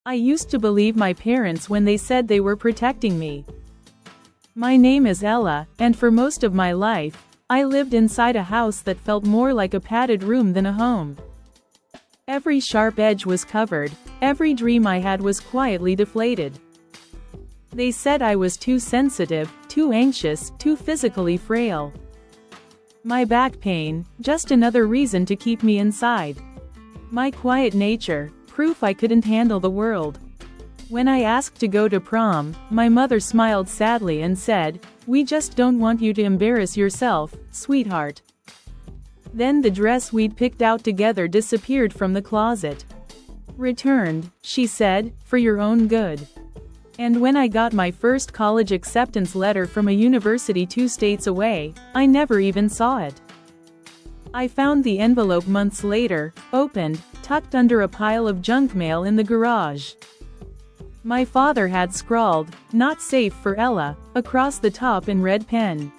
I used to believe my parents when they said they were protecting me. My name is Ella, and for most of my life, I lived inside a house that felt more like a padded room than a home. Every sharp edge was covered, every dream I had was quietly deflated. They said I was too sensitive, too anxious, too physically frail. My back pain, just another reason to keep me inside. My quiet nature, proof I couldn't handle the world. When I asked to go to prom, my mother smiled sadly and said, "We just don't want you to embarrass yourself, sweetheart." Then the dress we'd picked out together disappeared from the closet. "Returned," she said, "for your own good." And when I got my first college acceptance letter from a university 2 states away, I never even saw it. I found the envelope months later, opened, tucked under a pile of junk mail in the garage. My father had scrawled, "Not safe for Ella," across the top in red pen.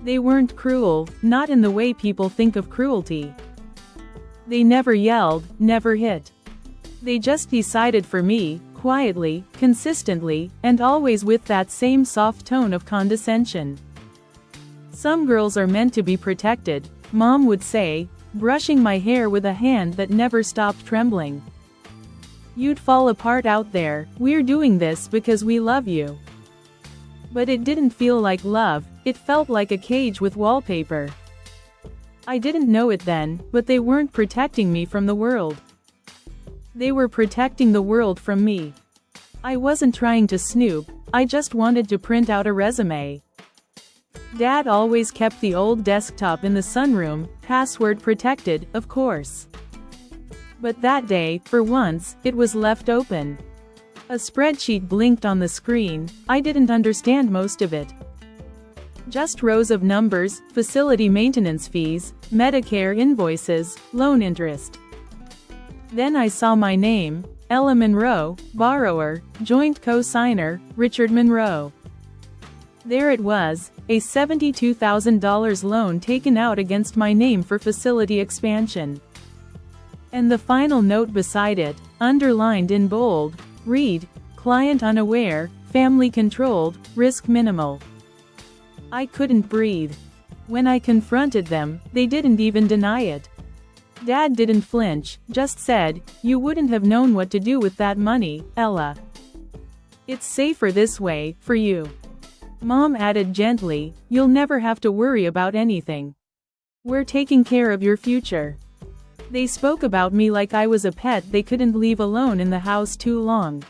They weren't cruel, not in the way people think of cruelty. They never yelled, never hit. They just decided for me, quietly, consistently, and always with that same soft tone of condescension. "Some girls are meant to be protected," Mom would say, brushing my hair with a hand that never stopped trembling. "You'd fall apart out there, we're doing this because we love you." But it didn't feel like love, it felt like a cage with wallpaper. I didn't know it then, but they weren't protecting me from the world. They were protecting the world from me. I wasn't trying to snoop, I just wanted to print out a resume. Dad always kept the old desktop in the sunroom, password protected, of course. But that day, for once, it was left open. A spreadsheet blinked on the screen, I didn't understand most of it. Just rows of numbers, facility maintenance fees, Medicare invoices, loan interest. Then I saw my name, Ella Monroe, borrower, joint co-signer, Richard Monroe. There it was, a $72,000 loan taken out against my name for facility expansion. And the final note beside it, underlined in bold, read, "Client unaware, family controlled, risk minimal." I couldn't breathe. When I confronted them, they didn't even deny it. Dad didn't flinch, just said, "You wouldn't have known what to do with that money, Ella. It's safer this way, for you." Mom added gently, "You'll never have to worry about anything. We're taking care of your future." They spoke about me like I was a pet they couldn't leave alone in the house too long.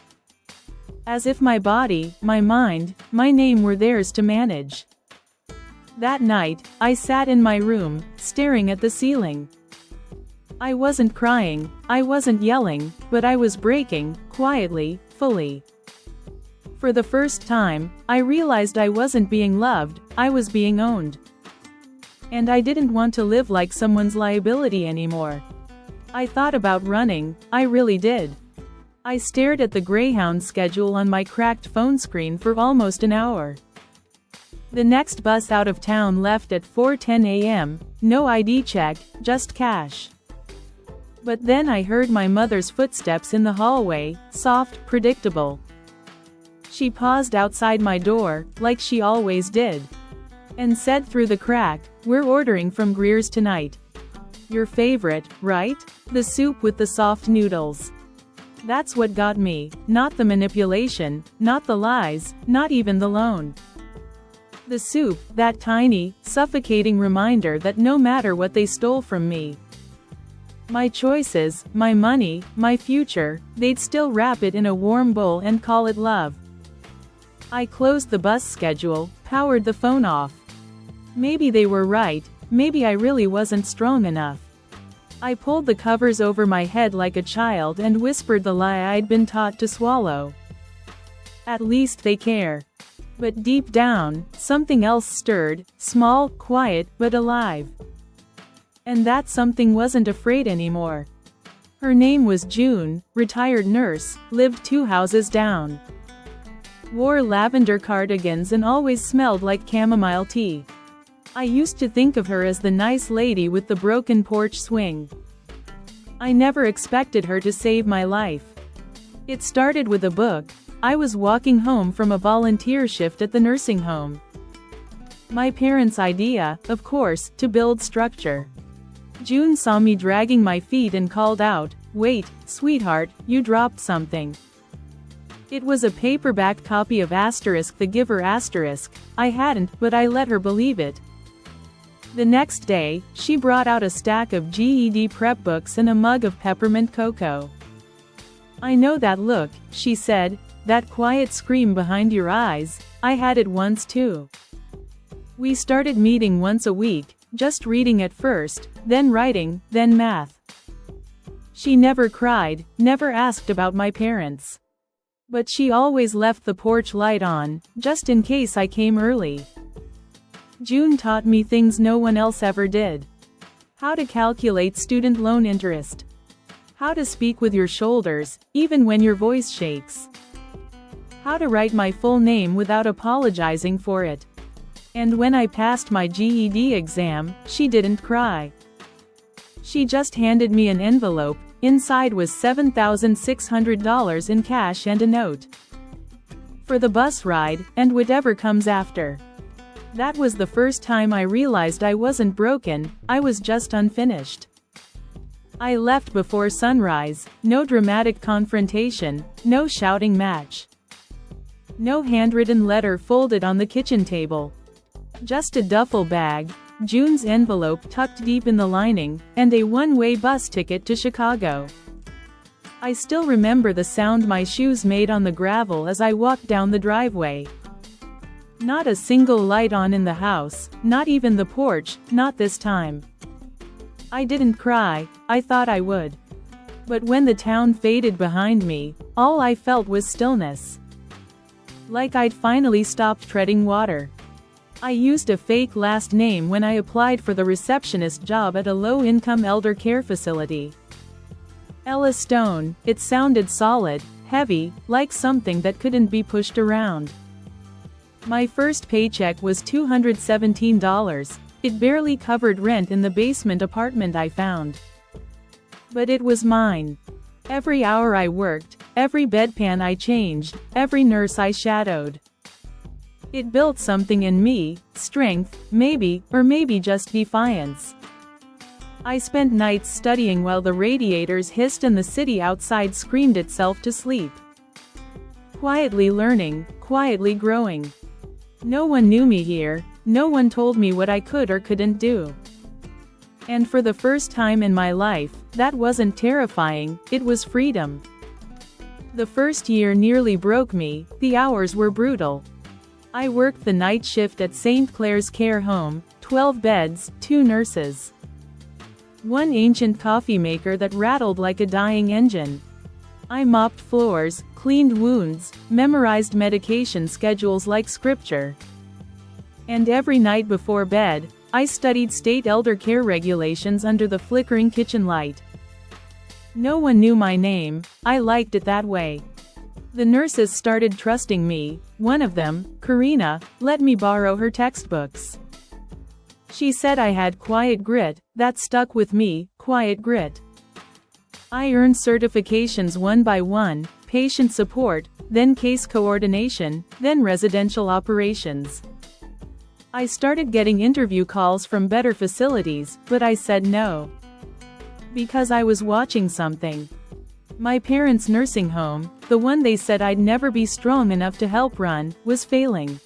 As if my body, my mind, my name were theirs to manage. That night, I sat in my room, staring at the ceiling. I wasn't crying, I wasn't yelling, but I was breaking, quietly, fully. For the first time, I realized I wasn't being loved, I was being owned. And I didn't want to live like someone's liability anymore. I thought about running, I really did. I stared at the Greyhound schedule on my cracked phone screen for almost an hour. The next bus out of town left at 4:10 a.m., no ID check, just cash. But then I heard my mother's footsteps in the hallway, soft, predictable. She paused outside my door, like she always did. And said through the crack, "We're ordering from Greer's tonight. Your favorite, right? The soup with the soft noodles." That's what got me, not the manipulation, not the lies, not even the loan. The soup, that tiny, suffocating reminder that no matter what they stole from me, my choices, my money, my future, they'd still wrap it in a warm bowl and call it love. I closed the bus schedule, powered the phone off. Maybe they were right, maybe I really wasn't strong enough. I pulled the covers over my head like a child and whispered the lie I'd been taught to swallow. At least they care. But deep down, something else stirred, small, quiet, but alive. And that something wasn't afraid anymore. Her name was June, retired nurse, lived 2 houses down. Wore lavender cardigans and always smelled like chamomile tea. I used to think of her as the nice lady with the broken porch swing. I never expected her to save my life. It started with a book. I was walking home from a volunteer shift at the nursing home. My parents' idea, of course, to build structure. June saw me dragging my feet and called out, "Wait, sweetheart, you dropped something." It was a paperback copy of The Giver*. I hadn't, but I let her believe it. The next day, she brought out a stack of GED prep books and a mug of peppermint cocoa. "I know that look," she said, "that quiet scream behind your eyes. I had it once too." We started meeting once a week, just reading at first, then writing, then math. She never cried, never asked about my parents. But she always left the porch light on, just in case I came early. June taught me things no one else ever did. How to calculate student loan interest. How to speak with your shoulders, even when your voice shakes. How to write my full name without apologizing for it. And when I passed my GED exam, she didn't cry. She just handed me an envelope. Inside was $7,600 in cash and a note. For the bus ride, and whatever comes after. That was the first time I realized I wasn't broken, I was just unfinished. I left before sunrise, no dramatic confrontation, no shouting match. No handwritten letter folded on the kitchen table. Just a duffel bag, June's envelope tucked deep in the lining, and a one-way bus ticket to Chicago. I still remember the sound my shoes made on the gravel as I walked down the driveway. Not a single light on in the house, not even the porch, not this time. I didn't cry, I thought I would. But when the town faded behind me, all I felt was stillness. Like I'd finally stopped treading water. I used a fake last name when I applied for the receptionist job at a low-income elder care facility. Ella Stone. It sounded solid, heavy, like something that couldn't be pushed around. My first paycheck was $217. It barely covered rent in the basement apartment I found. But it was mine. Every hour I worked, every bedpan I changed, every nurse I shadowed. It built something in me, strength, maybe, or maybe just defiance. I spent nights studying while the radiators hissed and the city outside screamed itself to sleep. Quietly learning, quietly growing. No one knew me here, no one told me what I could or couldn't do. And for the first time in my life, that wasn't terrifying, it was freedom. The first year nearly broke me, the hours were brutal. I worked the night shift at St. Clair's Care Home, 12 beds, 2 nurses. One ancient coffee maker that rattled like a dying engine. I mopped floors, cleaned wounds, memorized medication schedules like scripture. And every night before bed, I studied state elder care regulations under the flickering kitchen light. No one knew my name, I liked it that way. The nurses started trusting me. One of them, Karina, let me borrow her textbooks. She said I had quiet grit, that stuck with me, quiet grit. I earned certifications one by one, patient support, then case coordination, then residential operations. I started getting interview calls from better facilities, but I said no. Because I was watching something. My parents' nursing home, the one they said I'd never be strong enough to help run, was failing.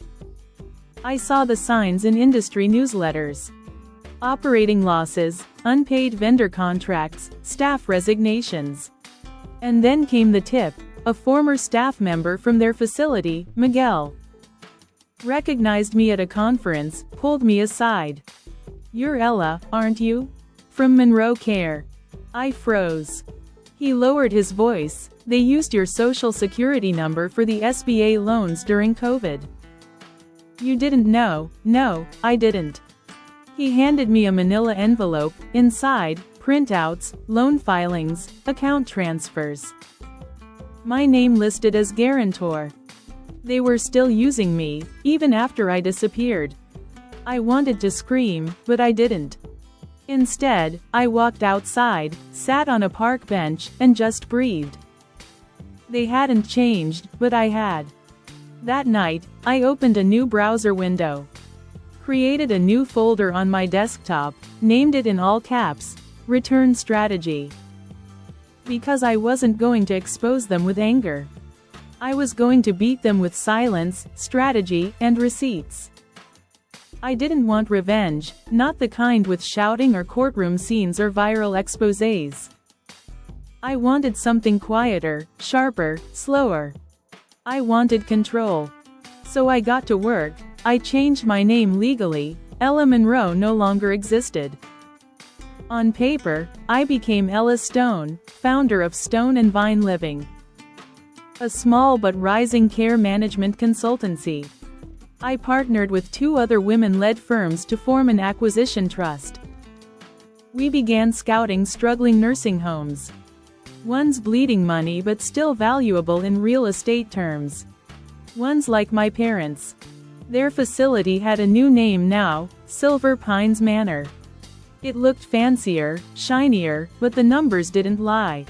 I saw the signs in industry newsletters. Operating losses, unpaid vendor contracts, staff resignations. And then came the tip, a former staff member from their facility, Miguel. Recognized me at a conference, pulled me aside. "You're Ella, aren't you? From Monroe Care." I froze. He lowered his voice. "They used your social security number for the SBA loans during COVID." "You didn't know?" "No, I didn't." He handed me a manila envelope, inside, printouts, loan filings, account transfers. My name listed as guarantor. They were still using me, even after I disappeared. I wanted to scream, but I didn't. Instead, I walked outside, sat on a park bench, and just breathed. They hadn't changed, but I had. That night, I opened a new browser window. Created a new folder on my desktop, named it in all caps, Return Strategy. Because I wasn't going to expose them with anger. I was going to beat them with silence, strategy, and receipts. I didn't want revenge, not the kind with shouting or courtroom scenes or viral exposés. I wanted something quieter, sharper, slower. I wanted control. So I got to work. I changed my name legally. Ella Monroe no longer existed. On paper, I became Ella Stone, founder of Stone and Vine Living, a small but rising care management consultancy. I partnered with 2 other women-led firms to form an acquisition trust. We began scouting struggling nursing homes. Ones bleeding money but still valuable in real estate terms. Ones like my parents'. Their facility had a new name now, Silver Pines Manor. It looked fancier, shinier, but the numbers didn't lie.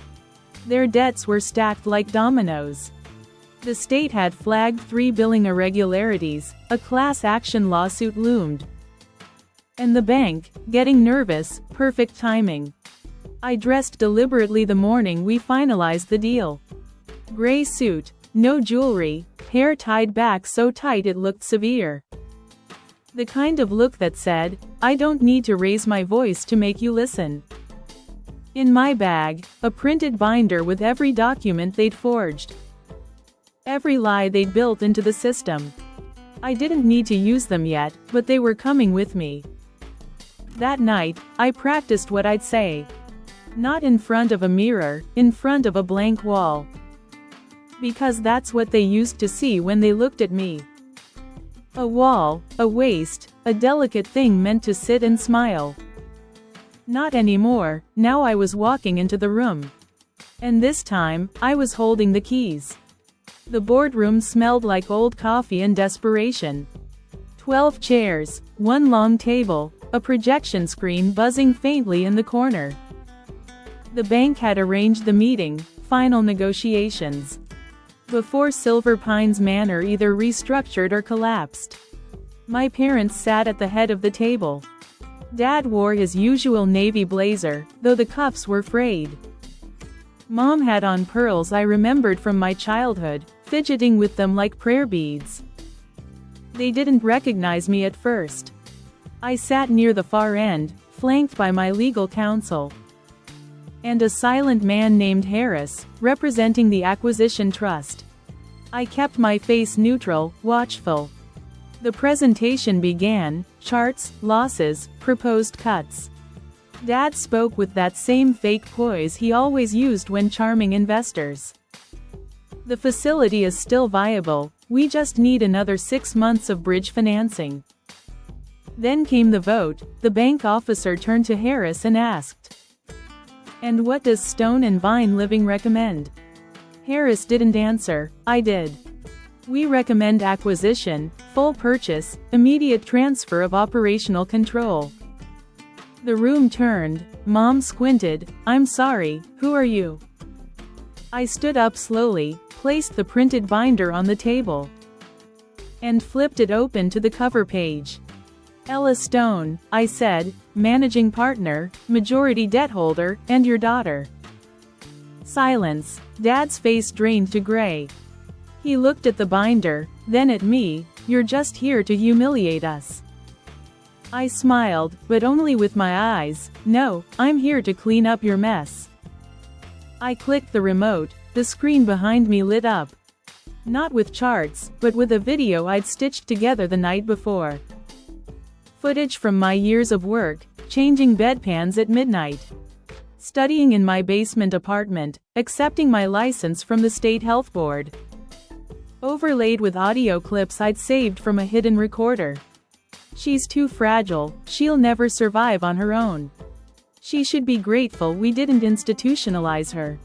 Their debts were stacked like dominoes. The state had flagged 3 billing irregularities, a class action lawsuit loomed. And the bank, getting nervous, perfect timing. I dressed deliberately the morning we finalized the deal. Gray suit, no jewelry, hair tied back so tight it looked severe. The kind of look that said, I don't need to raise my voice to make you listen. In my bag, a printed binder with every document they'd forged. Every lie they'd built into the system. I didn't need to use them yet, but they were coming with me. That night, I practiced what I'd say. Not in front of a mirror, in front of a blank wall. Because that's what they used to see when they looked at me. A wall, a waste, a delicate thing meant to sit and smile. Not anymore, now I was walking into the room. And this time, I was holding the keys. The boardroom smelled like old coffee and desperation. 12 chairs, 1 long table, a projection screen buzzing faintly in the corner. The bank had arranged the meeting, final negotiations. Before Silver Pines Manor either restructured or collapsed. My parents sat at the head of the table. Dad wore his usual navy blazer, though the cuffs were frayed. Mom had on pearls I remembered from my childhood, fidgeting with them like prayer beads. They didn't recognize me at first. I sat near the far end, flanked by my legal counsel. And a silent man named Harris, representing the acquisition trust. I kept my face neutral, watchful. The presentation began, charts, losses, proposed cuts. Dad spoke with that same fake poise he always used when charming investors. The facility is still viable, we just need another 6 months of bridge financing. Then came the vote. The bank officer turned to Harris and asked, "And what does Stone and Vine Living recommend?" Harris didn't answer, I did. "We recommend acquisition, full purchase, immediate transfer of operational control." The room turned. Mom squinted. "I'm sorry, who are you?" I stood up slowly, placed the printed binder on the table, and flipped it open to the cover page. "Ella Stone," I said, "managing partner, majority debt holder, and your daughter." Silence. Dad's face drained to gray. He looked at the binder, then at me. "You're just here to humiliate us." I smiled, but only with my eyes. "No, I'm here to clean up your mess." I clicked the remote. The screen behind me lit up. Not with charts, but with a video I'd stitched together the night before. Footage from my years of work, changing bedpans at midnight, studying in my basement apartment, accepting my license from the state health board, overlaid with audio clips I'd saved from a hidden recorder. "She's too fragile, she'll never survive on her own. She should be grateful we didn't institutionalize her."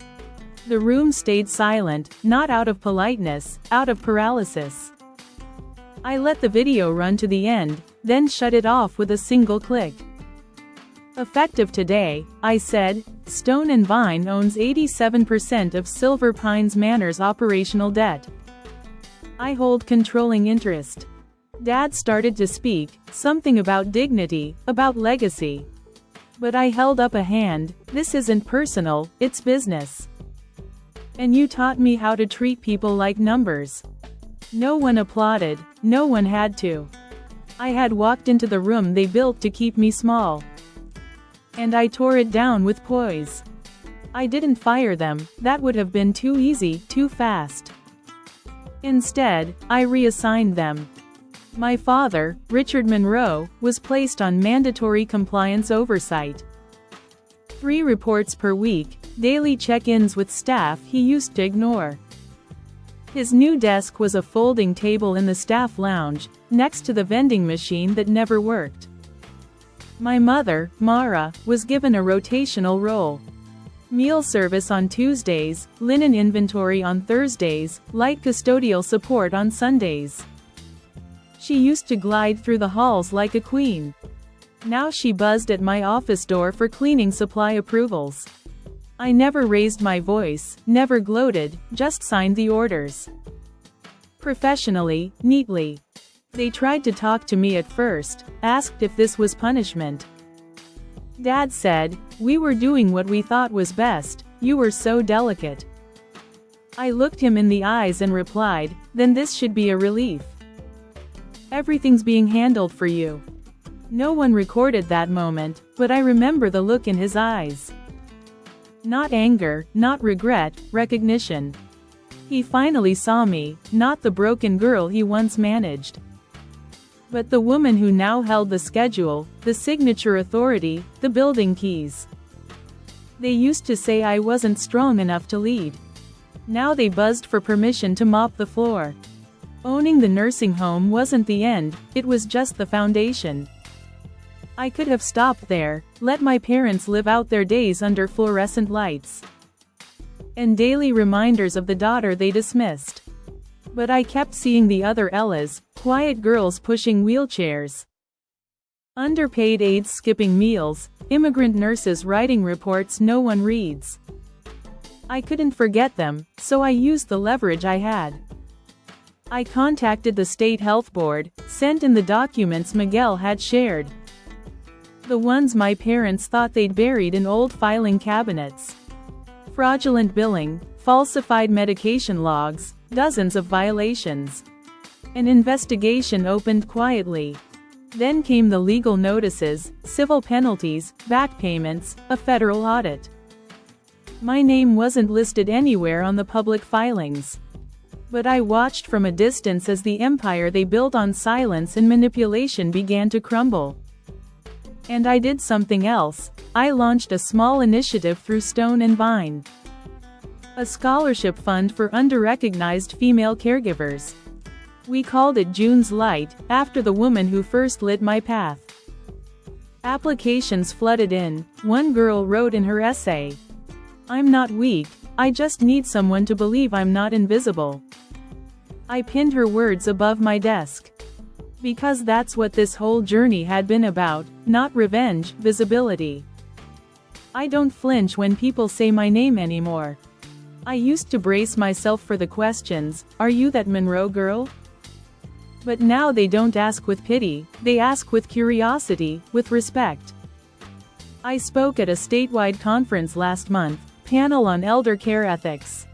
The room stayed silent, not out of politeness, out of paralysis. I let the video run to the end, then shut it off with a single click. Effective today, I said. Stone and Vine owns 87% of Silver Pines Manor's operational debt. I hold controlling interest. Dad started to speak, something about dignity, about legacy. But I held up a hand. This isn't personal, it's business. And you taught me how to treat people like numbers. No one applauded, no one had to. I had walked into the room they built to keep me small. And I tore it down with poise. I didn't fire them, that would have been too easy, too fast. Instead, I reassigned them. My father, Richard Monroe, was placed on mandatory compliance oversight. 3 reports per week, daily check-ins with staff he used to ignore. His new desk was a folding table in the staff lounge, next to the vending machine that never worked. My mother, Mara, was given a rotational role. Meal service on Tuesdays, linen inventory on Thursdays, light custodial support on Sundays. She used to glide through the halls like a queen. Now she buzzed at my office door for cleaning supply approvals. I never raised my voice, never gloated, just signed the orders. Professionally, neatly. They tried to talk to me at first, asked if this was punishment. Dad said, "We were doing what we thought was best, you were so delicate." I looked him in the eyes and replied, "Then this should be a relief. Everything's being handled for you." No one recorded that moment, but I remember the look in his eyes. Not anger, not regret, recognition. He finally saw me, not the broken girl he once managed, but the woman who now held the schedule, the signature authority, the building keys. They used to say I wasn't strong enough to lead. Now they buzzed for permission to mop the floor. Owning the nursing home wasn't the end, it was just the foundation. I could have stopped there, let my parents live out their days under fluorescent lights and daily reminders of the daughter they dismissed. But I kept seeing the other Ellas, quiet girls pushing wheelchairs, underpaid aides skipping meals, immigrant nurses writing reports no one reads. I couldn't forget them, so I used the leverage I had. I contacted the state health board, sent in the documents Miguel had shared. The ones my parents thought they'd buried in old filing cabinets. Fraudulent billing, falsified medication logs, dozens of violations. An investigation opened quietly. Then came the legal notices, civil penalties, back payments, a federal audit. My name wasn't listed anywhere on the public filings. But I watched from a distance as the empire they built on silence and manipulation began to crumble. And I did something else. I launched a small initiative through Stone and Vine. A scholarship fund for under-recognized female caregivers. We called it June's Light, after the woman who first lit my path. Applications flooded in. One girl wrote in her essay, "I'm not weak, I just need someone to believe I'm not invisible." I pinned her words above my desk. Because that's what this whole journey had been about, not revenge, visibility. I don't flinch when people say my name anymore. I used to brace myself for the questions, "Are you that Monroe girl?" But now they don't ask with pity, they ask with curiosity, with respect. I spoke at a statewide conference last month, panel on elder care ethics.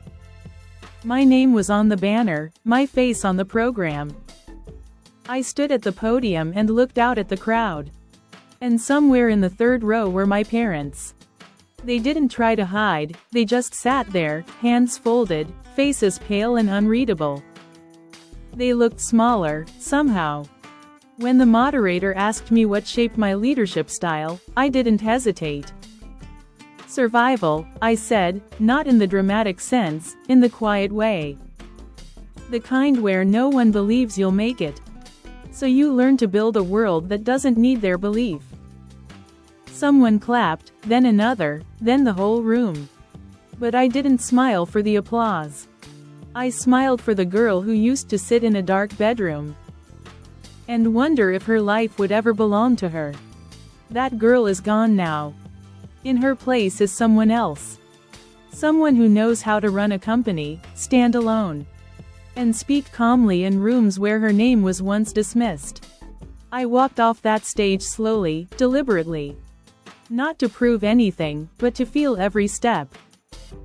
My name was on the banner, my face on the program. I stood at the podium and looked out at the crowd. And somewhere in the third row were my parents. They didn't try to hide, they just sat there, hands folded, faces pale and unreadable. They looked smaller, somehow. When the moderator asked me what shaped my leadership style, I didn't hesitate. Survival, I said, not in the dramatic sense, in the quiet way. The kind where no one believes you'll make it. So you learn to build a world that doesn't need their belief. Someone clapped, then another, then the whole room. But I didn't smile for the applause. I smiled for the girl who used to sit in a dark bedroom and wonder if her life would ever belong to her. That girl is gone now. In her place is someone else. Someone who knows how to run a company, stand alone, and speak calmly in rooms where her name was once dismissed. I walked off that stage slowly, deliberately. Not to prove anything, but to feel every step.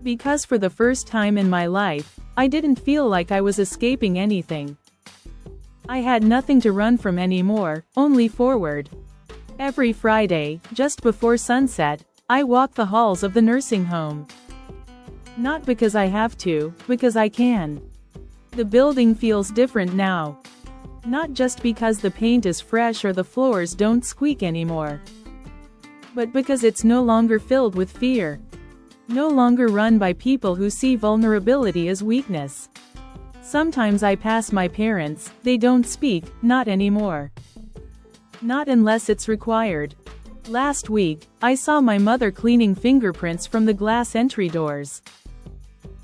Because for the first time in my life, I didn't feel like I was escaping anything. I had nothing to run from anymore, only forward. Every Friday, just before sunset, I walk the halls of the nursing home. Not because I have to, because I can. The building feels different now. Not just because the paint is fresh or the floors don't squeak anymore, but because it's no longer filled with fear. No longer run by people who see vulnerability as weakness. Sometimes I pass my parents, they don't speak, not anymore. Not unless it's required. Last week, I saw my mother cleaning fingerprints from the glass entry doors.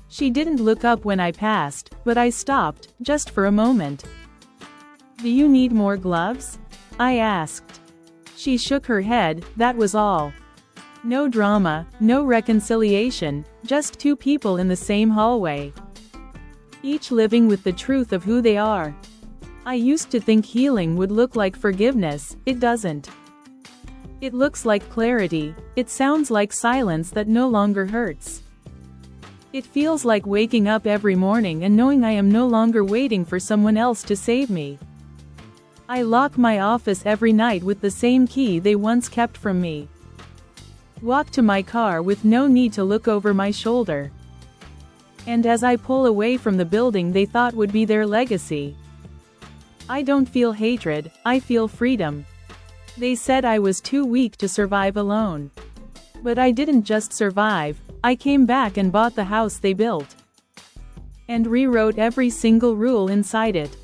She didn't look up when I passed, but I stopped, just for a moment. "Do you need more gloves?" I asked. She shook her head, that was all. No drama, no reconciliation, just two people in the same hallway, each living with the truth of who they are. I used to think healing would look like forgiveness, it doesn't. It looks like clarity, it sounds like silence that no longer hurts. It feels like waking up every morning and knowing I am no longer waiting for someone else to save me. I lock my office every night with the same key they once kept from me. Walk to my car with no need to look over my shoulder. And as I pull away from the building they thought would be their legacy, I don't feel hatred, I feel freedom. They said I was too weak to survive alone. But I didn't just survive, I came back and bought the house they built. And rewrote every single rule inside it.